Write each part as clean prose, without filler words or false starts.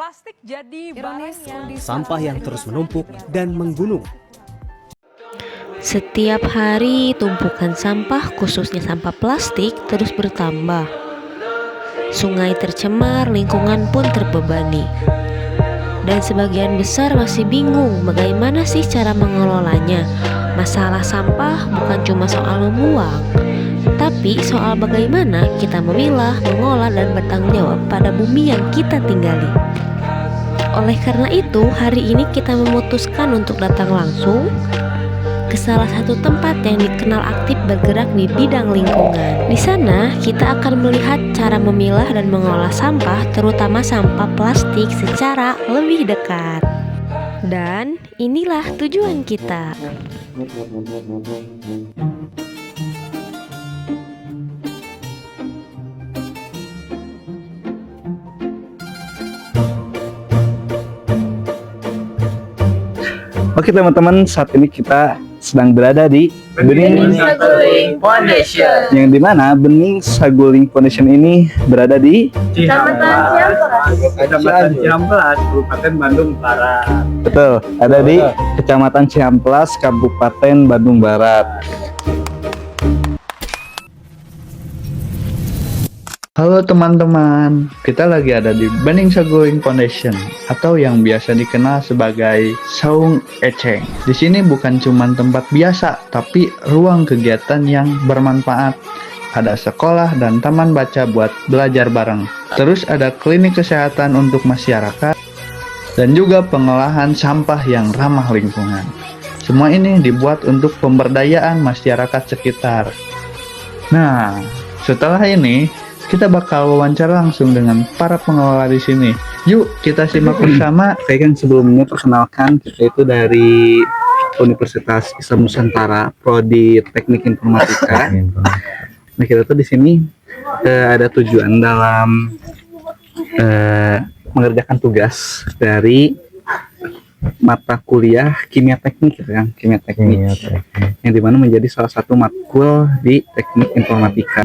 Plastik jadi barang yang Sampah yang terus menumpuk dan menggunung. Setiap hari tumpukan sampah, khususnya sampah plastik, terus bertambah. Sungai tercemar, lingkungan pun terbebani. Dan sebagian besar masih bingung bagaimana sih cara mengelolanya. Masalah sampah bukan cuma soal membuang, tapi soal bagaimana kita memilah, mengolah, dan bertanggung jawab pada bumi yang kita tinggali. Oleh karena itu, hari ini kita memutuskan untuk datang langsung ke salah satu tempat yang dikenal aktif bergerak di bidang lingkungan. Di sana, kita akan melihat cara memilah dan mengolah sampah, terutama sampah plastik, secara lebih dekat. Dan inilah tujuan kita. Oke teman-teman, saat ini kita sedang berada di Bening Saguling Foundation, yang dimana Bening Saguling Foundation ini berada di Kecamatan Ciamplas, Kabupaten Bandung Barat. betul, ada di Kecamatan Ciamplas, Kabupaten Bandung Barat. Halo teman-teman, kita lagi ada di Bening Saguling Foundation atau yang biasa dikenal sebagai Saung Eceng. Di sini bukan cuma tempat biasa, tapi ruang kegiatan yang bermanfaat. Ada sekolah dan taman baca buat belajar bareng. Terus ada klinik kesehatan untuk masyarakat dan juga pengolahan sampah yang ramah lingkungan. Semua ini dibuat untuk pemberdayaan masyarakat sekitar. Nah, setelah ini kita bakal wawancara langsung dengan para pengelola di sini. Yuk kita simak bersama. Saya kan sebelumnya perkenalkan, kita itu dari Universitas Islam Nusantara, Prodi Teknik Informatika. Nah kita tuh di sini ada tujuan dalam mengerjakan tugas dari mata kuliah kimia teknik, gitu kan? Kimia teknik, yang dimana menjadi salah satu matkul di teknik informatika.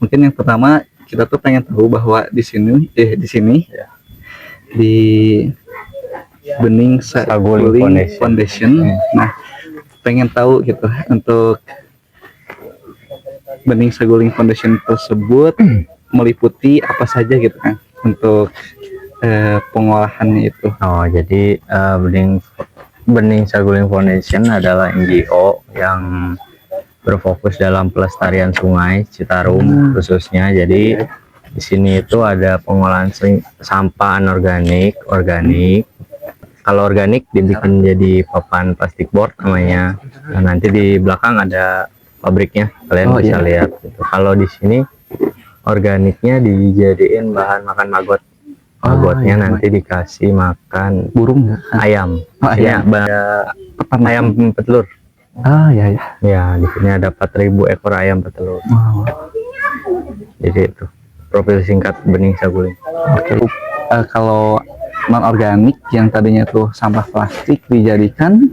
Mungkin yang pertama kita tuh pengen tahu bahwa di sini di Bening Saguling Foundation. Nah, pengen tahu gitu untuk Bening Saguling Foundation tersebut meliputi apa saja gitu kan untuk pengolahannya itu. Oh, jadi Bening Saguling Foundation adalah NGO yang berfokus dalam pelestarian Sungai Citarum khususnya. Jadi di sini itu ada pengolahan sampah anorganik, organik. Kalau organik dibikin jadi papan plastik board namanya. Nah, nanti di belakang ada pabriknya, kalian bisa lihat. Gitu. Kalau di sini organiknya dijadiin bahan makan maggot. Magotnya nanti dikasih makan Burung, ayam. ayam. Ya, ayam petelur. Ya. Ya, di sini ada 4.000 ekor ayam petelur. Jadi itu profil singkat Bening Saguling. Oke. Kalau non organik yang tadinya tuh sampah plastik dijadikan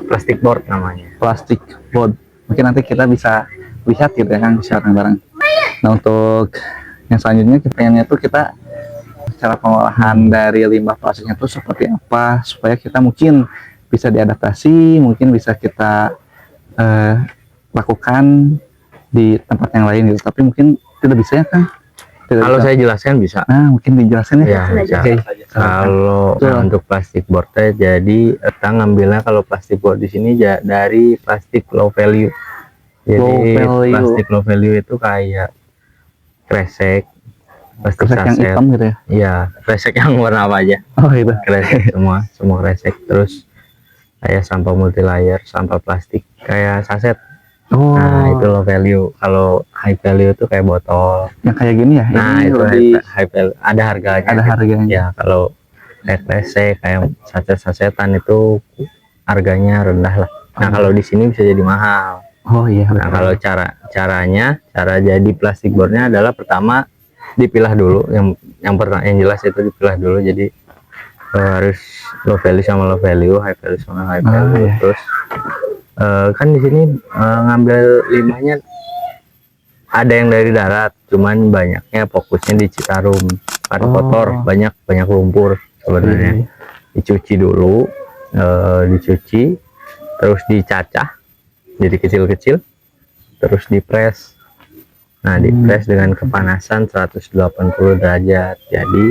Plastik board namanya. plastik board. Mungkin nanti kita bisa lihat gitu ya kan, bisa bareng-bareng. Nah untuk yang selanjutnya pengennya tuh kita cara pengolahan dari limbah plastiknya tuh seperti apa supaya kita mungkin bisa diadaptasi, mungkin bisa kita lakukan di tempat yang lain gitu. Tapi mungkin tidak bisa ya kan? Kalau saya jelaskan bisa. Nah mungkin dijelaskan ya. Ya, bisa. Oke. Kalau untuk plastik boardnya, jadi kita ngambilnya kalau plastik board di sini dari plastik low value. Jadi Low value. plastik low value itu kayak kresek, plastik Kresek yang saset. hitam gitu ya. Iya, kresek yang warna apa aja. Oh itu. Kresek semua kresek. Terus kayak sampah multilayer, sampah plastik kayak saset. Oh. Nah, itu low value. Kalau high value itu kayak botol. Yang kayak gini ya. Nah, ini itu lebih high value. Ada harganya. ada harganya. Ya, kalau kayak kresek, kayak saset-sasetan itu harganya rendah lah. Nah, kalau di sini bisa jadi mahal. Oh iya. Nah, kalau cara jadi plastik boardnya adalah pertama dipilah dulu. Yang jelas itu dipilah dulu. Jadi harus low value sama low value, high value sama high value. Iya. Terus kan di sini ngambil limbahnya ada yang dari darat, cuman banyaknya fokusnya di Citarum. Kan kotor, banyak lumpur. sebenarnya. Dicuci dulu, dicuci, terus dicacah jadi kecil-kecil, terus dipres. Nah, dipres dengan kepanasan 180 derajat, jadi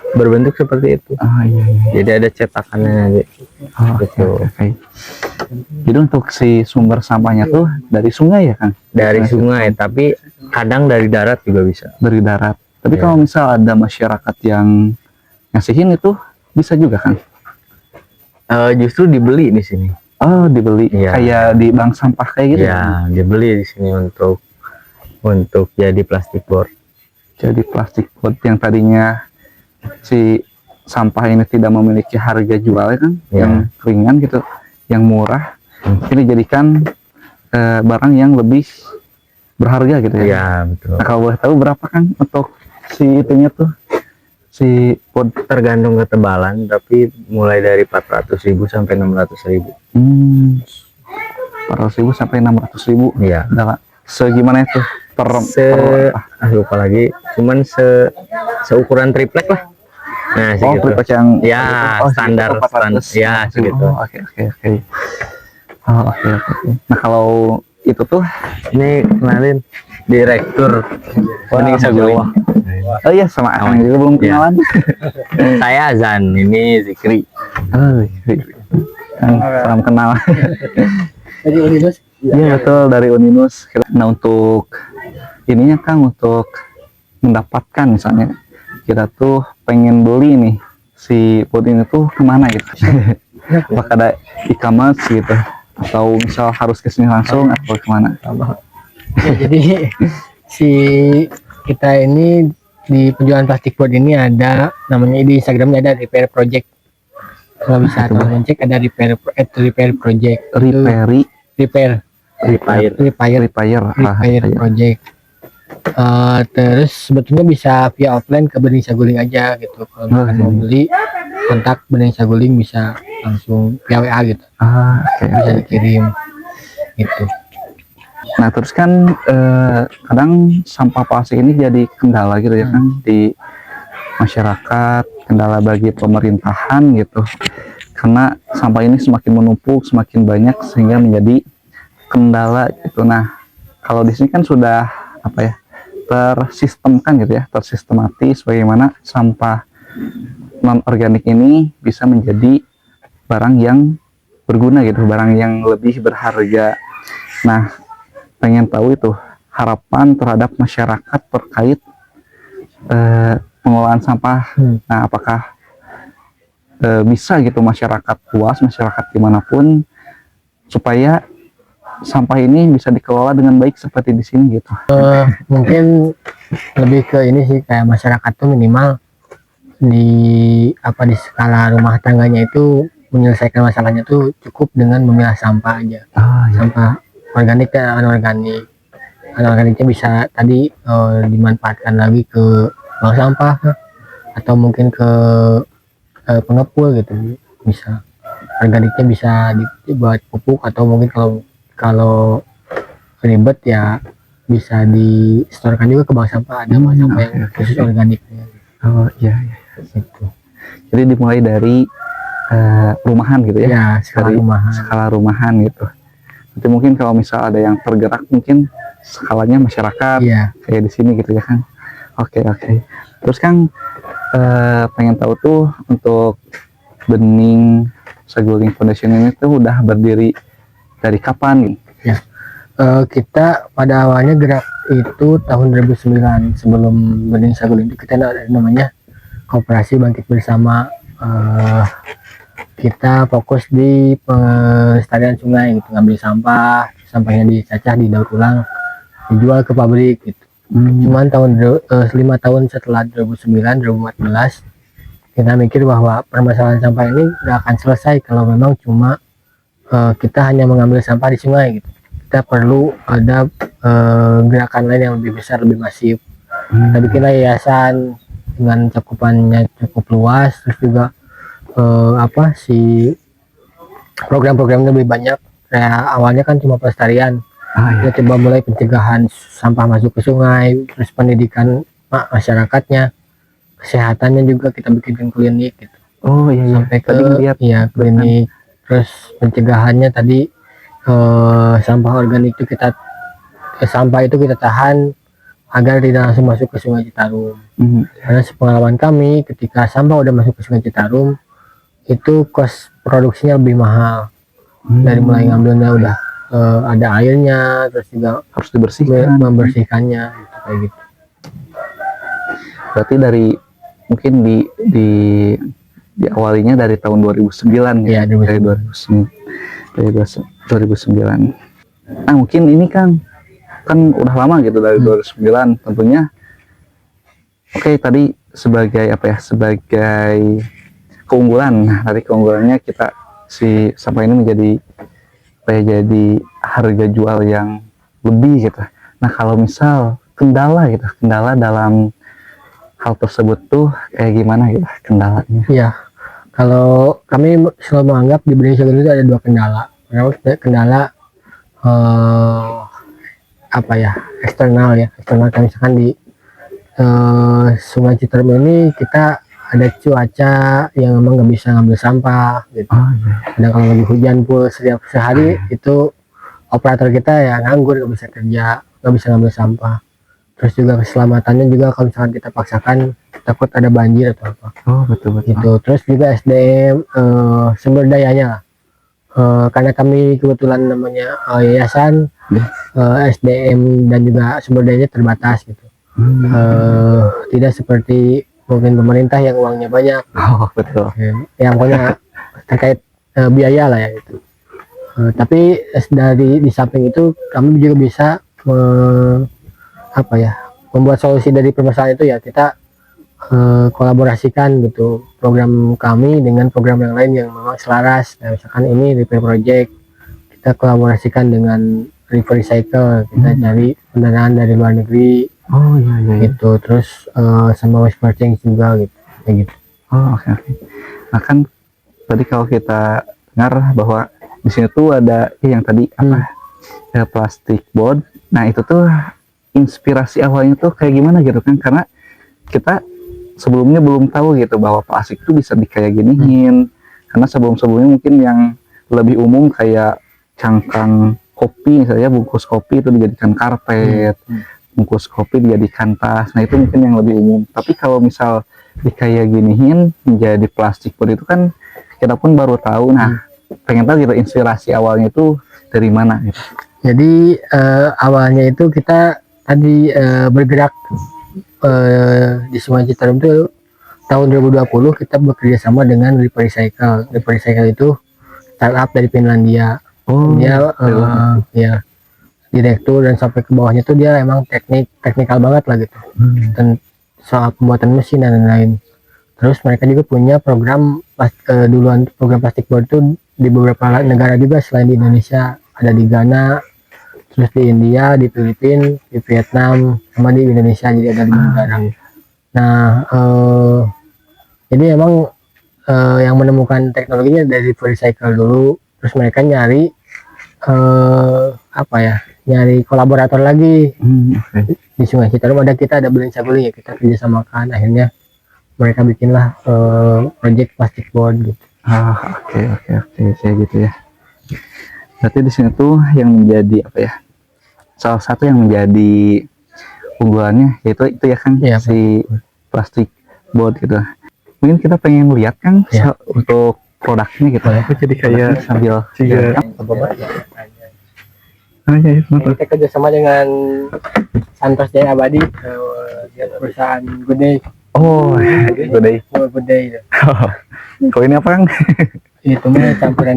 berbentuk seperti itu. Jadi ada cetakannya gitu. Jadi untuk si sumber sampahnya tuh dari sungai ya Kang? Dari sungai, tapi kadang dari darat juga bisa. Dari darat. Tapi Ya. kalau misal ada masyarakat yang ngasihin itu bisa juga Kang? Justru dibeli di sini. Oh, dibeli Iya. kayak di bank sampah kayak gitu. Ya, dibeli di sini untuk jadi plastik board. Jadi plastik board yang tadinya si sampah ini tidak memiliki harga jual ya kan, Ya. yang ringan gitu, yang murah, ini dijadikan barang yang lebih berharga gitu ya. Iya, betul. Nah, kalau boleh tahu berapa Kang untuk si itunya tuh, si board? Tergantung ketebalan, tapi mulai dari 400.000 sampai 600.000. 400.000 sampai 600.000. Iya. Nah, segimana itu Lupa lagi, cuman seukuran triplek lah. Nah, oh, segitu. triplek yang Ya, standar, ya, segitu. Oke. Oke. Nah, kalau itu tuh Ini kenalin Direktur Bening Masya Saguling. Allah. Oh iya, sama Akang juga belum Iya. kenalan. Saya Azan, ini Zikri. Oh, Kang, salam kenal. Iya, betul, dari Uninus. Nah, untuk ininya Kang, untuk mendapatkan misalnya kita tuh pengen beli nih si board ini tuh kemana gitu? Apakah ada e-commerce gitu, atau misal harus kesini langsung atau kemana? Ya, jadi si kita ini di penjualan plastik board ini ada namanya, di Instagramnya ada Repair Project. Kalau bisa teman-teman cek, ada Repair Project. Repair Project. Terus sebetulnya bisa via offline ke Bening Saguling aja gitu. Kalau misalkan mau beli, kontak Bening Saguling bisa langsung via WA gitu. Bisa dikirim gitu. Nah, terus kan kadang sampah plastik ini jadi kendala gitu ya kan di masyarakat, kendala bagi pemerintahan gitu. Karena sampah ini semakin menumpuk, semakin banyak sehingga menjadi kendala gitu. Nah, kalau di sini kan sudah tersistemkan gitu ya, tersistematis bagaimana sampah non organik ini bisa menjadi barang yang berguna gitu, barang yang lebih berharga. Nah, pengen tahu itu harapan terhadap masyarakat terkait pengelolaan sampah. Nah, apakah bisa gitu masyarakat luas, masyarakat dimanapun, supaya sampah ini bisa dikelola dengan baik seperti di sini gitu? Mungkin lebih ke ini sih, kayak masyarakat tuh minimal di skala rumah tangganya itu menyelesaikan masalahnya tuh cukup dengan memilah sampah aja. Sampah organik dan anorganik. Anorganiknya bisa tadi dimanfaatkan lagi ke bank sampah atau mungkin ke pengepul gitu, bisa. Organiknya bisa dibuat pupuk, atau mungkin kalau ribet ya bisa distorkan juga ke bank sampah. Ada bank sampah yang khusus organiknya. Oh iya. Gitu. Jadi dimulai dari rumahan gitu ya? Ya, skala rumahan gitu. Nanti mungkin kalau misal ada yang tergerak, mungkin skalanya masyarakat, kayak di sini gitu ya kan? Oke. Terus Kang, pengen tahu tuh untuk Bening Saguling Foundation ini tuh udah berdiri dari kapan nih? Ya, kita pada awalnya gerak itu tahun 2009, sebelum Bening Saguling itu kita ada namanya Koperasi Bangkit Bersama. Kita fokus di pelestarian sungai gitu, ngambil sampahnya dicacah, didaur ulang, dijual ke pabrik gitu. Cuman 5 tahun setelah 2009-2014 kita mikir bahwa permasalahan sampah ini gak akan selesai kalau memang cuma kita hanya mengambil sampah di sungai gitu. Kita perlu ada gerakan lain yang lebih besar, lebih masif. Kita bikin yayasan dengan cakupannya cukup luas, terus juga program-programnya lebih banyak. Kayak awalnya kan cuma pelestarian, kita coba mulai pencegahan sampah masuk ke sungai, terus pendidikan masyarakatnya, kesehatannya juga kita bikin klinik gitu. Oh iya, Sampai ke tadi lihat klinik. Terus pencegahannya tadi sampah organik itu sampah itu kita tahan agar tidak langsung masuk ke Sungai Citarum. Karena sepengalaman kami ketika sampah udah masuk ke Sungai Citarum itu kos produksinya lebih mahal. Dari mulai ngambilnya udah ada airnya, terus juga harus dibersihkan, membersihkannya gitu, kayak gitu. Berarti dari mungkin di awalinya dari tahun 2009 ya, Iya, dari 2009. Nah mungkin ini kan udah lama gitu dari 2009 tentunya. Oke, tadi sebagai apa ya, sebagai keunggulan. Nah, dari keunggulannya kita si sampah ini menjadi apa ya, jadi harga jual yang lebih gitu. Nah kalau misal kendala gitu, kendala dalam hal tersebut tuh kayak gimana gitu kendalanya? Iya, kalau kami selalu menganggap di Bening Saguling itu ada dua kendala. Pertama kendala apa ya, eksternal ya, eksternal kayak misalkan di Sungai Citarum ini kita ada cuaca yang memang nggak bisa ngambil sampah gitu. Dan kalau lagi hujan pun setiap sehari itu operator kita ya nganggur, nggak bisa kerja, nggak bisa ngambil sampah. Terus juga keselamatannya juga kalau misalkan kita paksakan takut ada banjir atau apa. Oh betul. Gitu. Terus juga SDM sumber dayanya lah. Karena kami kebetulan namanya yayasan, SDM dan juga sumber dayanya terbatas gitu. Tidak seperti mungkin pemerintah yang uangnya banyak. Oh betul. Yang pokoknya terkait biaya lah ya itu. Tapi di samping itu kami juga bisa membuat solusi dari permasalahan itu ya, kita kolaborasikan gitu program kami dengan program yang lain yang memang selaras. Nah, misalkan ini repair project, kita kolaborasikan dengan River Recycle, kita cari pendanaan dari luar negeri. Oh iya. Gitu. Terus sama waste purchasing juga gitu, kayak gitu. Oh oke. Nah kan tadi kalau kita dengar bahwa di sini tuh ada yang tadi plastik board. Nah itu tuh inspirasi awalnya tuh kayak gimana gitu kan, karena kita sebelumnya belum tahu gitu bahwa plastik itu bisa kayak giniin. Karena sebelumnya mungkin yang lebih umum kayak cangkang kopi misalnya, bungkus kopi itu dijadikan karpet, bungkus kopi dijadikan tas. Nah itu mungkin yang lebih umum. Tapi kalau misal kayak giniin menjadi plastik board itu kan kita pun baru tahu. Nah pengen tahu gitu inspirasi awalnya itu dari mana gitu. Jadi awalnya itu kita tadi bergerak di Sungai Citarum itu tahun 2020 kita bekerja sama dengan River Recycle. River Recycle itu startup dari Finlandia. Dia ya direktur dan sampai ke bawahnya tuh dia emang teknikal banget lah gitu. Dan soal pembuatan mesin dan lain-lain. Terus mereka juga punya program duluan program plastik board itu di beberapa negara juga selain di Indonesia. Ada di Ghana, terus di India, di Filipina, di Vietnam, sama di Indonesia. Jadi ada 5 negara. Nah, jadi emang yang menemukan teknologinya dari Recycle dulu. Terus mereka nyari nyari kolaborator lagi. Di Sungai Citarum ada Bening Saguling ya, kita kerjasamakan. Akhirnya mereka bikinlah project plastic board gitu. Oke, kayak gitu ya. Berarti di sini tuh yang menjadi salah satu yang menjadi unggulannya yaitu itu ya Kang, si plastic board gitu. Mungkin kita pengen lihat Kang untuk produknya gitu. Jadi kayak sambil kita kerjasama dengan Santos Jaya Abadi, perusahaan Gede. Gede. Kalau ini apa Kang? Itu mah campuran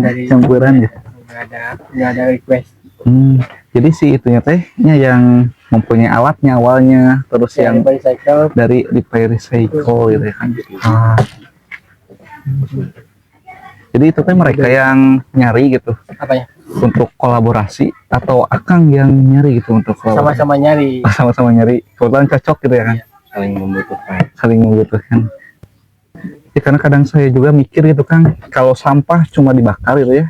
ya. Nggak ada request. Jadi si itunya tehnya yang mempunyai alatnya awalnya, terus yang dari Repair Recycle gitu ya kan. Jadi itu kan mereka yang nyari gitu. Apanya? Untuk kolaborasi atau Akang yang nyari gitu untuk kolaborasi? Sama-sama nyari. Sama-sama nyari. Kebetulan cocok gitu ya kan? Saling membutuhkan. Ya, karena kadang saya juga mikir gitu Kang, kalau sampah cuma dibakar gitu ya,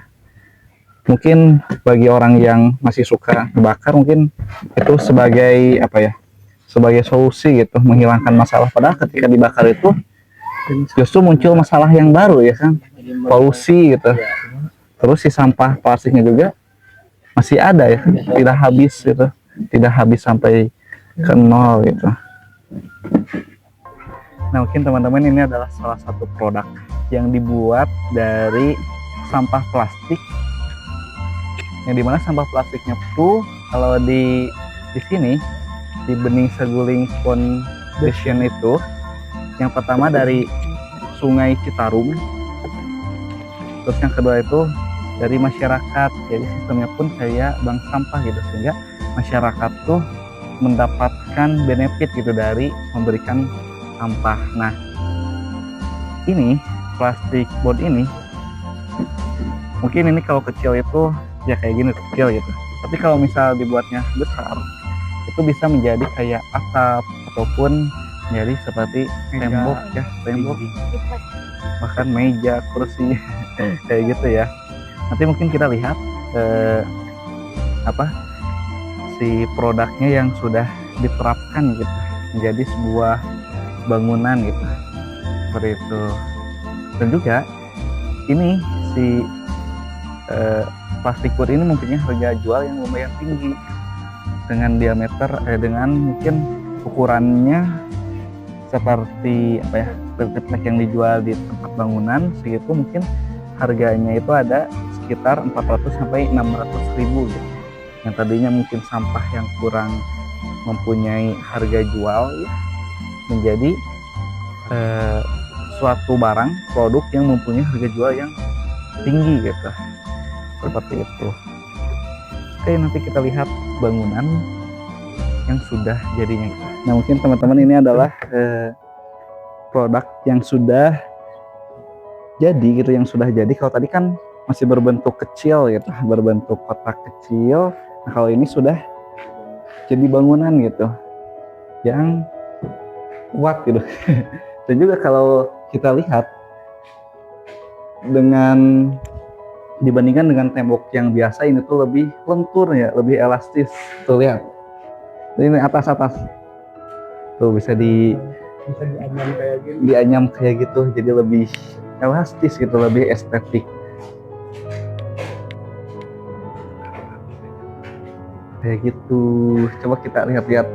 mungkin bagi orang yang masih suka dibakar mungkin itu sebagai sebagai solusi gitu, menghilangkan masalah. Padahal ketika dibakar itu justru muncul masalah yang baru ya kan, polusi gitu. Terus si sampah plastiknya juga masih ada ya, tidak habis gitu, tidak habis sampai ke nol gitu. Nah mungkin teman-teman ini adalah salah satu produk yang dibuat dari sampah plastik, yang dimana sampah plastiknya tuh kalau di sini di Bening Saguling Foundation itu yang pertama dari Sungai Citarum, terus yang kedua itu dari masyarakat. Jadi sistemnya pun kayak bank sampah gitu, sehingga masyarakat tuh mendapatkan benefit gitu dari memberikan sampah. Nah ini plastik board ini mungkin ini kalau kecil itu ya kayak gini kecil gitu, tapi kalau misal dibuatnya besar itu bisa menjadi kayak atap ataupun menjadi seperti tembok ya, tembok bahkan meja, kursi kayak gitu ya. Nanti mungkin kita lihat si produknya yang sudah diterapkan gitu menjadi sebuah bangunan gitu, seperti itu. Dan juga ini si plastik board ini mempunyai harga jual yang lumayan tinggi, dengan diameter dengan mungkin ukurannya seperti seperti yang dijual di tempat bangunan segitu, mungkin harganya itu ada sekitar 400 sampai 600 ribu gitu. Yang tadinya mungkin sampah yang kurang mempunyai harga jual ya, menjadi suatu barang produk yang mempunyai harga jual yang tinggi gitu, seperti itu. Oke, nanti kita lihat bangunan yang sudah jadinya. Nah mungkin teman-teman ini adalah produk yang sudah jadi gitu, yang sudah jadi. Kalau tadi kan masih berbentuk kecil gitu, berbentuk kotak kecil. Nah kalau ini sudah jadi bangunan gitu yang kuat gitu. Dan juga kalau kita lihat dibandingkan dengan tembok yang biasa, ini tuh lebih lentur ya, lebih elastis. Tuh lihat, ini atas tuh bisa dianyam kayak gitu, jadi lebih elastis gitu, lebih estetik kayak gitu. Coba kita lihat-lihat.